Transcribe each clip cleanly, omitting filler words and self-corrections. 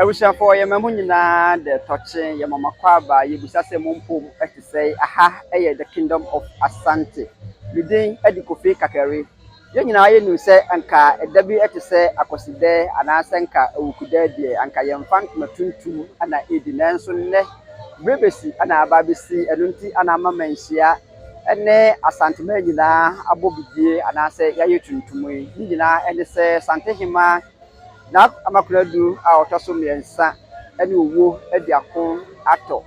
wish for your Mamunina, the touching your Mama Kwaba, you bisa say Mumpum, to say, aha, the kingdom of Asante. Within Edikofi Kakari. You know, you say, Anka, a debut to say, Akwasiase, and Asanka, Ukude, Anka Yamfan, Matuntu, and I eat the Nanson, Rebesi, and a Babisi, and Unti, and a Mamensia, and ne Asante Medina, Abobi, and I say, Yayutun to me, Nina, and they say, Santa Hemaa. Na amakunadu a otoso miensa ene owo edi akon ato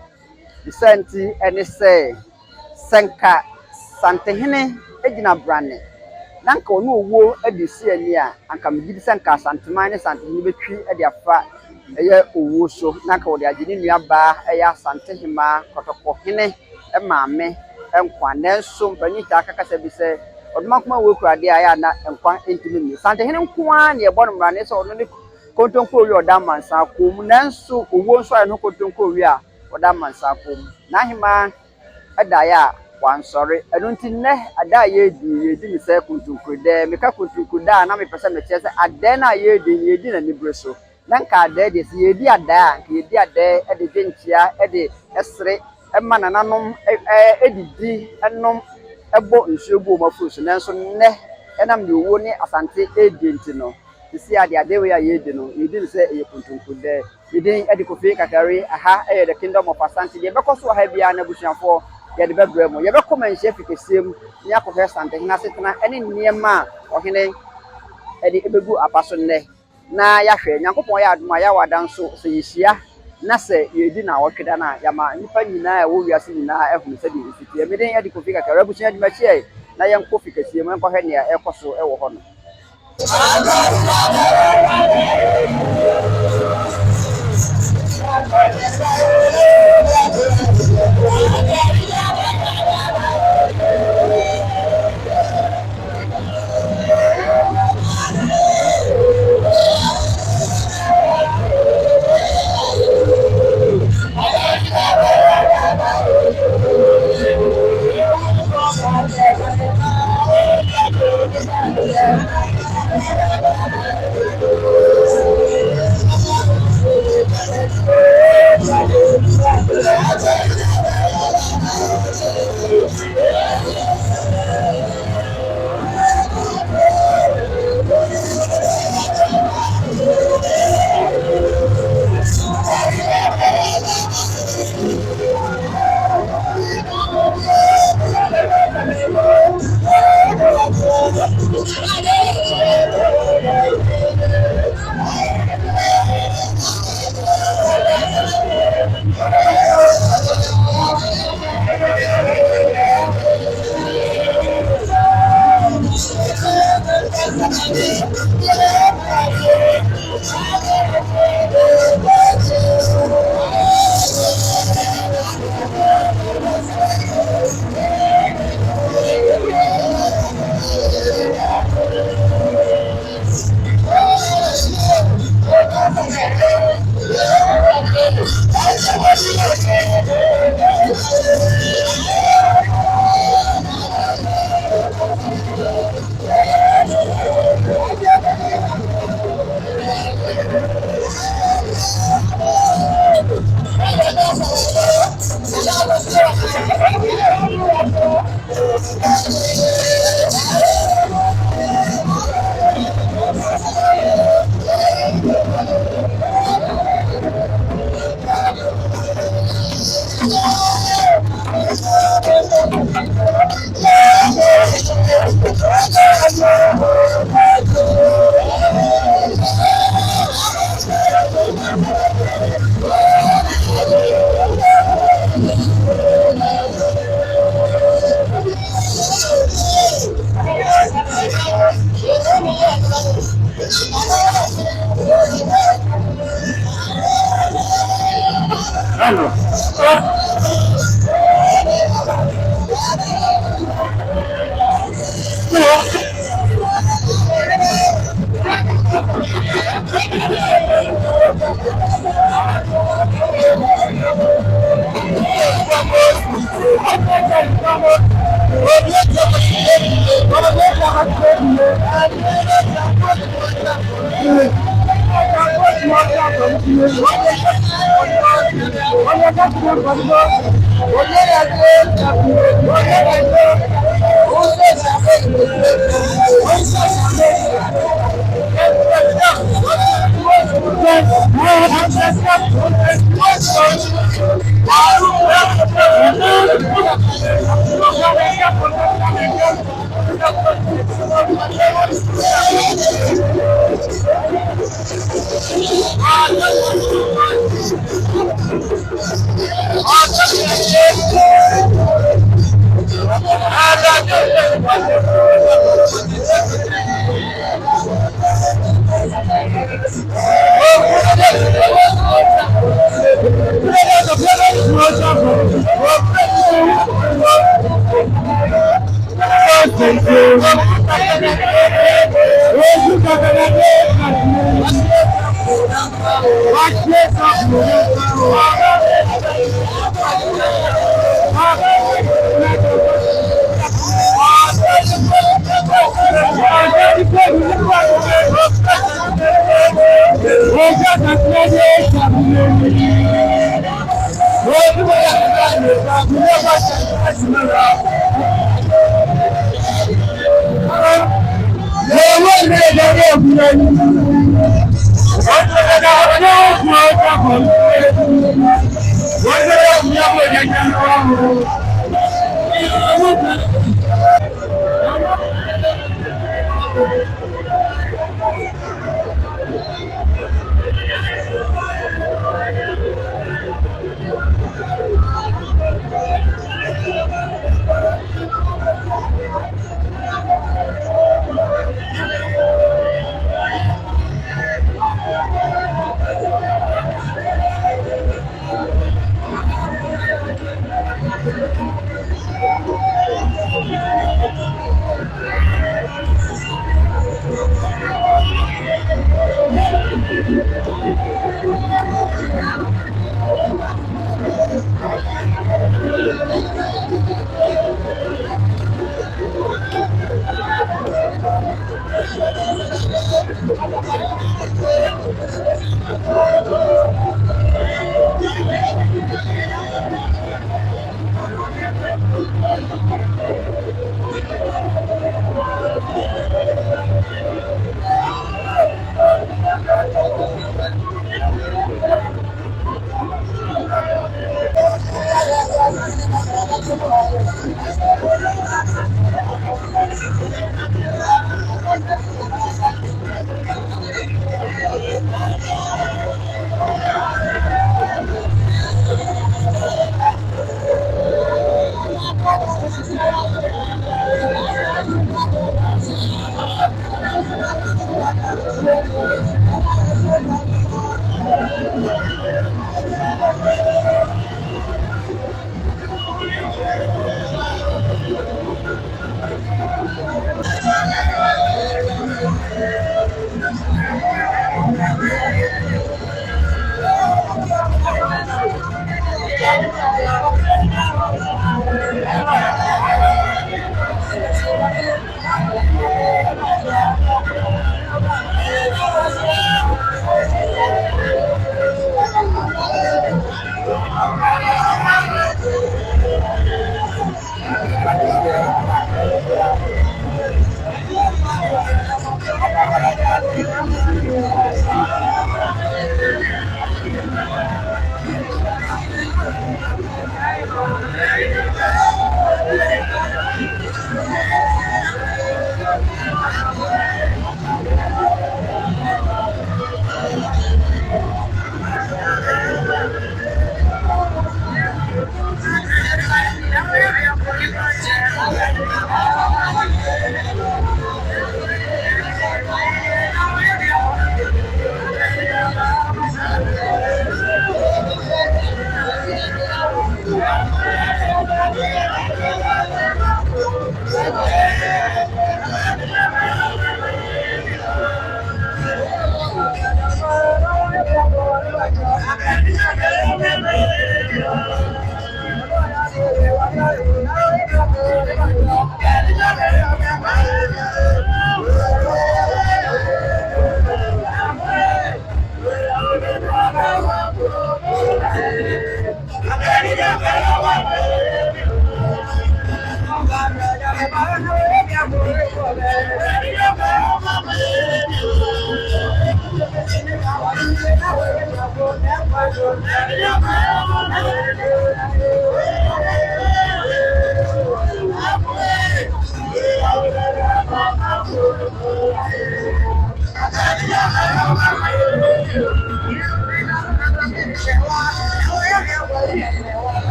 disenti ene se senka santehene egina brane nanka ono owo edi si ani a anka mgidi senka santeman ne santehene betwi edi afa eye owo so nanka wo de agini nuaba eye santehema kotoko hene maame enkwane so mpanyita akakasa bi se odumakuma wo kurade aya na enkwan entimi ni santehene nkoa ne ebo no mrane so ono ne Kontunkunudae odamansa kom nanso owo nso aye no kontunkunudae a odamansa kom na Hemaa adaya wansori enunti ne adaya yedi mi se Kuntunkunudae meka Kuntunkunudae na me pese me chese adaya na yedi na nibreso nanka adaya de se yedi adaya ede dwentia ede esre ema nananom edidi enom ebo nsuobu mafuso nanso ne enam de owo ne Asante edenti no see at the day we are yedding, you didn't say a Kuntunkunudae. You didn't Edikofi Kakari, aha, the kingdom of Asante. You because so heavy and Bushan for the bedroom. You ever come and chef the same Yako Santa, Nasitana, any near ma or Hene Eddie Ebegu Apasone. Na Yashe, Yakopoya, Mayawa Danso, so you see, Nase, you didn't know what Kedana, Yama, Nipana, who we are seeing now, every city. You made Edikofi Kakari, Bushan Machi, Nayan Kofi, Kasiam, Kohenia, Ecoso, Ewohon.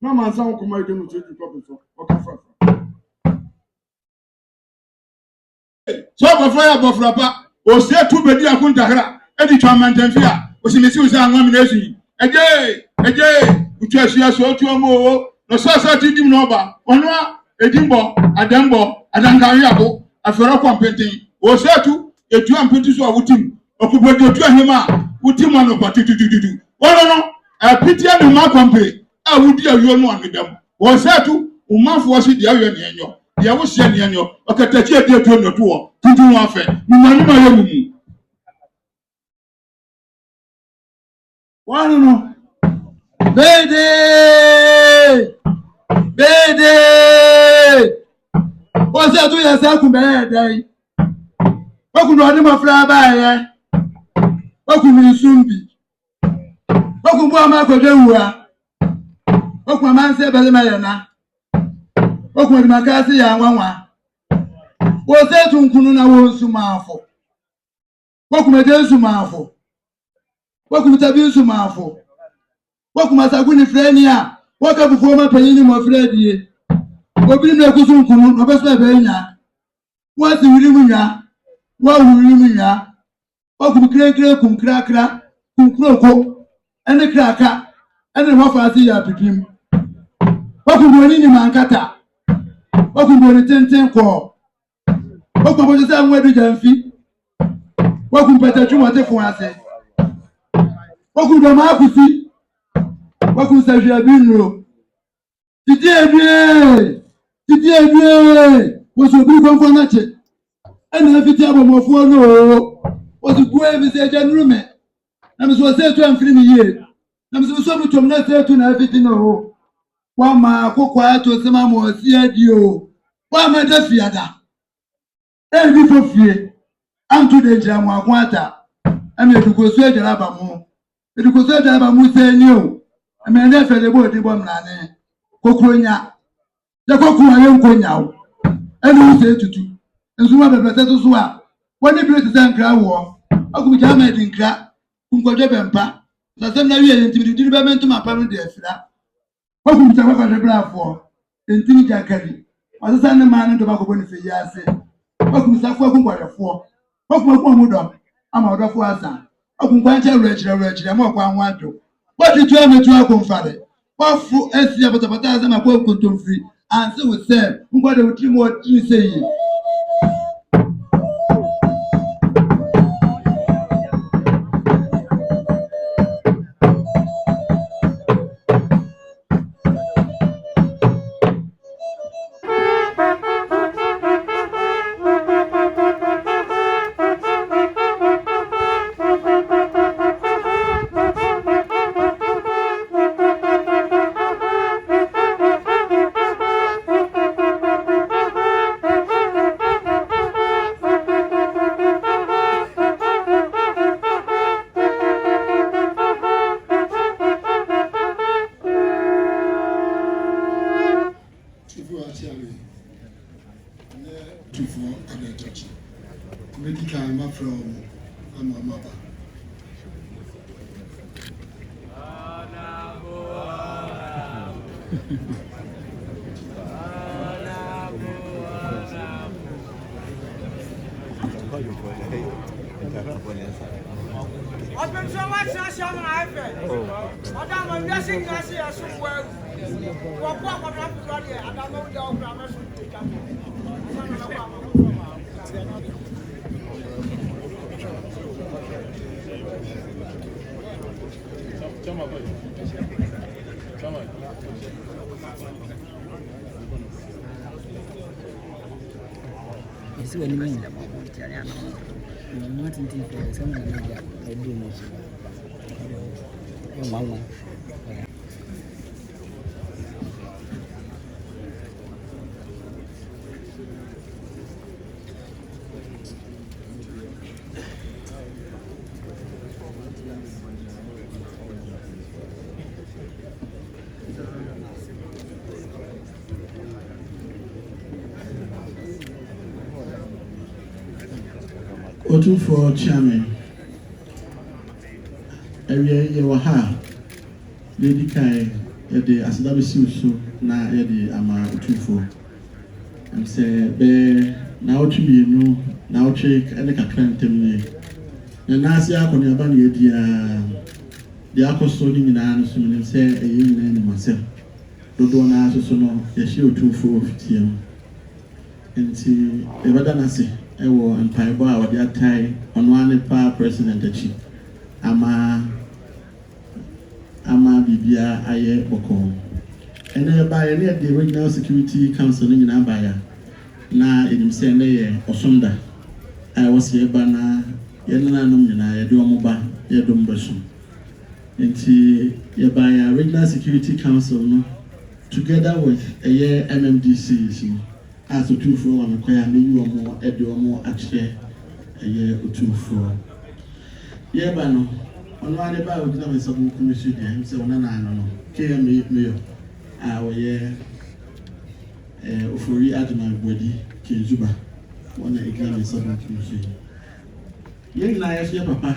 No man sound come out dem to problem so. Okay for. So bofrapa o se tu bedi akuntahra e di twamantamfia o se mesi o se anwa na esu eje utu asua so otu omo no so ti dim no ba ono a edimbo adembo adankawe abo afero kompenten o se tu etu ampenti so awutim okubodi otu Hemaa wutim ano patutututu ono no apitia no ma kompe a wudi ayo no anodam o se tu umafo so dia ayo ne enyo ya wo hye ne anyo okatachi adi atu no to wo tuntun wa fe mmanu ma ye mumu wanu no bede wọ́n tó yẹ sẹ́kùn bẹ́ẹ̀ dẹ́ yìí wọ́n kùn ọdún mọ̀ fúlá báyẹn wọ́n kùn ní súnbì wọ́n kùn bọ́ ọmọ akọ̀dé wùwà wọ́n kùn ọmọ ansẹ́ bẹ́ẹ̀ mẹ́yẹ̀ ná wọ́n kùn ọdún mọ̀ká sí yà wọ́n wá wọ́n sẹ́ tún kùnú náà wọ́n sùnmọ̀ àfọ̀ wọ́n kùn ẹ̀dẹ́ sùnmọ̀ àfọ̀ wọ́n kùn tẹ̀bí sùnmọ̀ àfọ̀ wọ́n kùn masakú ní fúlẹ́ ní à wọ́n kẹ́ fùfú ọmọ pẹ̀yìn ní mọ̀ fúlẹ́ dìé obi ní ẹkú sún kùnú ọbẹ̀ sún ẹ̀bẹ̀ yà wọ́n sì wúrí mu yà wọ́n wúrí mu yà wọ́n kùn kírékíré kùn kírákírá kùn kúròkó ẹni kíráká ẹni wọ́n fà á sí yà pìpìm wọ́n kùn bọ̀ ní nyìmọ̀ nkátà wọ́n kùn bọ̀ ní tẹ́ntẹ́n kọ̀ wọ́n kùn bọ̀ ní sẹ́ ẹ̀wọ̀n ẹ̀dùjà nfi wọ́n kùn pẹ̀tẹ̀tù wọ́n ti fún ase wọ́n kùn bọ̀ máa kùsí wọ́n kùn sẹ̀hwẹ̀ ẹ̀bí nùrọ̀ títí ẹ̀dùn wọ́n sọ bí kọ́ńkọ́ náà kyẹ̀ ẹ̀nà ẹ̀fìtì àbọ̀mọ̀fọ́ náà wọ́n sì bu ẹ̀fì sẹ̀ ẹ̀jẹ̀ nùrọ̀ mẹ́ ẹ̀mí sọ ọ̀sẹ̀ ètò ẹ̀mfìrì mi yie ẹ̀mí sọ ọ̀sẹ̀ mi tòm náà sẹ̀ ètò náà ẹ̀fìtì náà wọ́n máa kókò ayẹ́tò sẹ́mu àmọ̀ ọ̀sẹ̀ ẹ̀dì wọ́n máa dẹ́ fìyàdà ẹ̀mí fò fìyè àǹtò dè jìrà mọ̀ àkó àtà ẹ̀mí èdùkọ̀sọ ẹ̀jẹ̀ àbàmù sẹ́ ẹ̀ní ẹ̀mí ẹ̀ fẹ́ lè bó òdì bọ́ mìíràn kókó nya yẹ kókó ayé nkó nya o ẹni wọ́n sẹ́ tutu nsúmọ́ bẹ̀bẹ̀ sẹ́ tuntun a wọ́n ní bíi sísẹ́ nkira wọ̀ ọkùnrin jẹ́ àmẹ́ẹ̀dì nkira nkọ́jọ́ bẹ̀ mpa sàsẹ́m náà wíyẹ̀ yẹn tìmìtì dídí bẹ́ẹ̀ mẹ́ntùmá pàmò dẹ̀ fìlà ọkùnrin jẹ́ kọ́kọ́ dẹ̀ bíra fọ́ ntìmì jà kẹ́rì ọ̀sísá ní maa ní dọ́bà kọ́kọ́ ní fẹ́ yí ase ọkùnrin sáfù ọkùnrin kọ́dẹ̀ fọ́ ọkùnrin ọmú dọ̀ ama ọ̀dọ́ fọ́ àṣà ọkùnrin kwankyẹ́ rẹ̀ mọ̀ ọkọ̀ àwọn àdó wọ́n ti tú ẹ̀mí tú ẹ̀kọ́ nfàdé wọ́n fún ẹ̀sì àbọ̀tàbọ̀tà àṣà máa kó Kontomfiri àǹsí wò sẹ́ nkọ́dẹ̀ wò tìrì mọ́ tìrì sẹ́yìn. Otumfuo Osei Tutu medical man from Amamaba. Yes, when you mean I'm not in for someone like I do most. Mama. Otumfuo chairman. Area Yawaha, Lady Kai, the Asadabisi, na Eddie Ama Otumfuo. And say, Bear, now to be no, now check and a clan temne. And Nasia on your body, the Akostoni in Anson and say a young man myself. Dodona Sono, the show 2 of Tiam. And see, Evadanasi. Ewo mpaibo a wadi atai onwane pa president achi ama bibia aye boko ene ba ye ne the regional security council ni na ba ya na enim sɛ ne yɛ ɔsomda a wɔsi eba na yɛnananom nyinaa yɛde wɔn ba yɛdom bɛso nti yɛba Regional Security Council no together with MMDC so as Otumfuo wa mekoya na yi wɔn ɛde wɔn akyerɛ Otumfuo yɛba no ɔno ade ba odina me sɛ mo komisio deɛ him sɛ ɔna na ano no KM mayor a wɔyɛ ofori adema body Kenzuba wana igna me sɛ mo komisio yɛn na yɛ papa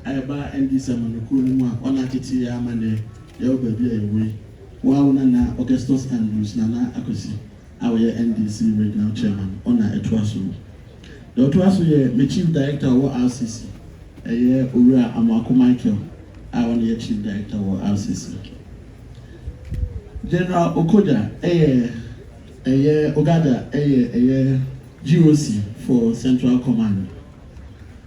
ayaba NDC manoko no mu a ɔna tete ya ama ne yɛwɔ baabi a yɛwɔ wow na Augustus Andrews na Akwasi a wɔyɛ NDC regional chairman ɔna ɛtoa so the ɛtoa so yɛ me chief director wɔ RCC Owura Amako Michael a ɔne yɛ chief director wɔ RCC General Okoja Ogada GOC for Central Command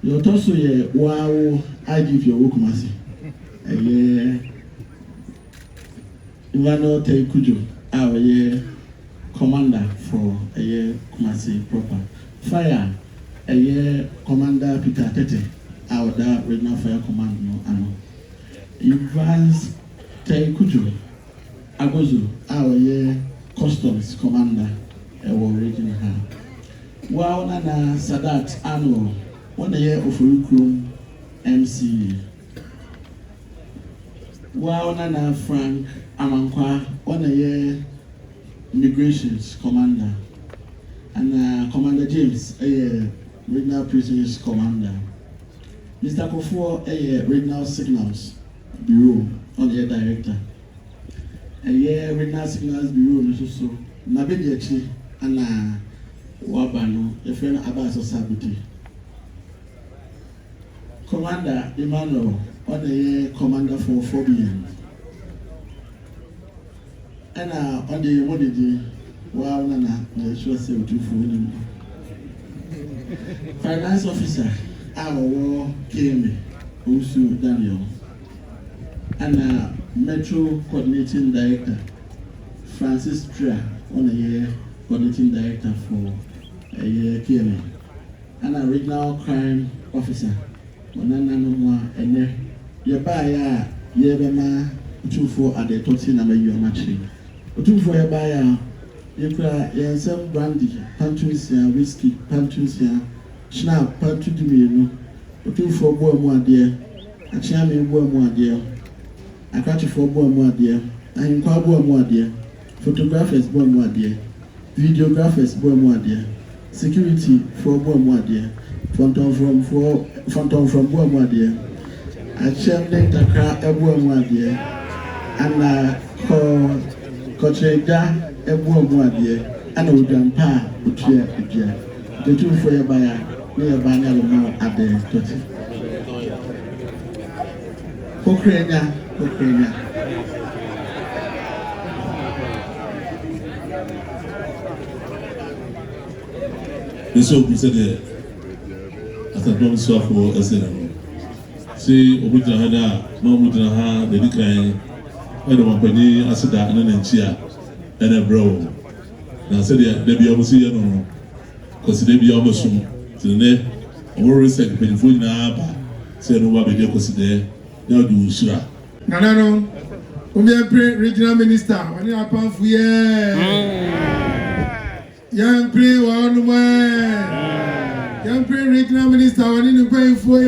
the ɛtoa so yɛ wow IGP wɔ Kumasi Ivano Teikujo, our commander for a year Kumasi proper. Fire, a year Commander Peter Tete, our regional fire command no ano. Ivans Teikujo, Agozu, our year customs commander, our regional ha. Wow Nana Sadat Ano, 1 year of Rukum MC. Wow Nana Frank Amankwa, 1 year immigrations commander, and Commander James, a regional prisons commander. Mr. Kofuo, a regional signals bureau, on the director. A year regional signals bureau, so Nabediachi, and Wabano, a friend Abbas Sabiti. Commander Emmanuel, on the year commander for Phobian. And on the Modiji, wow, Nana, the sure say Otumfuo. Finance officer, our war came, also Daniel. And Metro coordinating director, Francis Tria, on a year coordinating director for a year KMA. And a regional crime officer, Onana no more, and Yabaya, Yebema, Otumfuo at the Toti number you are matching. Otumfuo Yabaya, Yukra, Yansem brandy, Pantusia, whiskey, Pantusia, Schnapp, Pantudimino, Otumfuo boy more dear, a chairman boy more dear, a catch for boy more dear, and Quabo more dear, photographers boy more dear, videographers boy more dear, security for boy more dear, Phantom from boy more dear, a chairman Takra a boy more dear, and Kotreda, a woman, dear, and a woodland pa, which year, the two for your buyer, near Banner at the 30. Ukraine. This will be said as a drum soft for a cinema. See, Obujahada, no Mudraha, the decline. I don't want to answer that and then cheer and a bro. Now, said they be almost here, no, because they be almost to the net. I'm already saying, when you put in a say, no, what be there, because there, now do sure. Nanano, regional minister, when you are powerful, young play one man, young play regional minister, when you pay for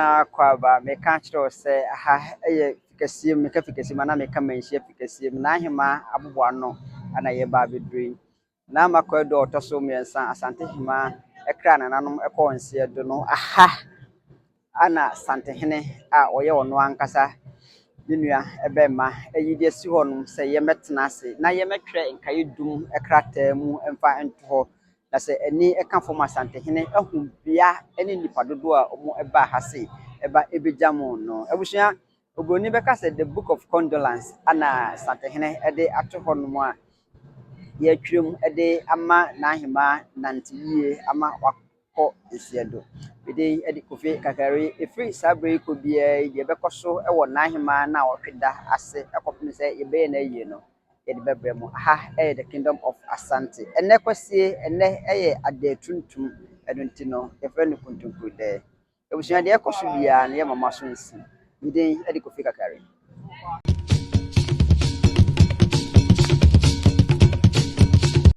na kwaba meka kyerɛ sɛ aha ɛyɛ fikɛsie meka fikɛsie ma na meka manhyia fikɛsie na Hemaa aboboa no ana yɛba abɛduru na makɔ do ɔtɔ so mmiɛnsa asante Hemaa ɛkra nananom ɛkɔ nseɛ do no aha ana santehene a ɔyɛ ɔno ankasa ne nua ɛbɛma ɛyi de si hɔ no sɛ yɛmɛtena ase na yɛmɛtwerɛ nkae dum ɛkrataa mu ɛmfa nto hɔ na sɛ ani ɛka fam asantehene ɛhu bea ɛne nipa dodo a ɔmo ɛba ha se ɛba ɛbɛgya mo no abusua obroni bɛka sɛ the book of condolence ana santehene ɛde ato hɔ no mu a yɛtwerɛm ɛde ama na Hemaa nante yie ama wakɔ nseɛ do bide ɛde Kofi Kakari efiri saa bere kɔ biara yɛbɛkɔ so ɛwɔ na Hemaa na ɔtwe da ase ɛkɔpem sɛ yɛbɛyɛ na yie no yɛde bɛbrɛ mu aha ɛyɛ the kingdom of Asante ɛnɛ kwasie ɛnɛ ɛyɛ ada tuntum ɛno nti no yɛfrɛ no Kuntunkunudae abusua deɛ ɛkɔ so biara na yɛ mama so nsi bide ɛde Kofi Kakari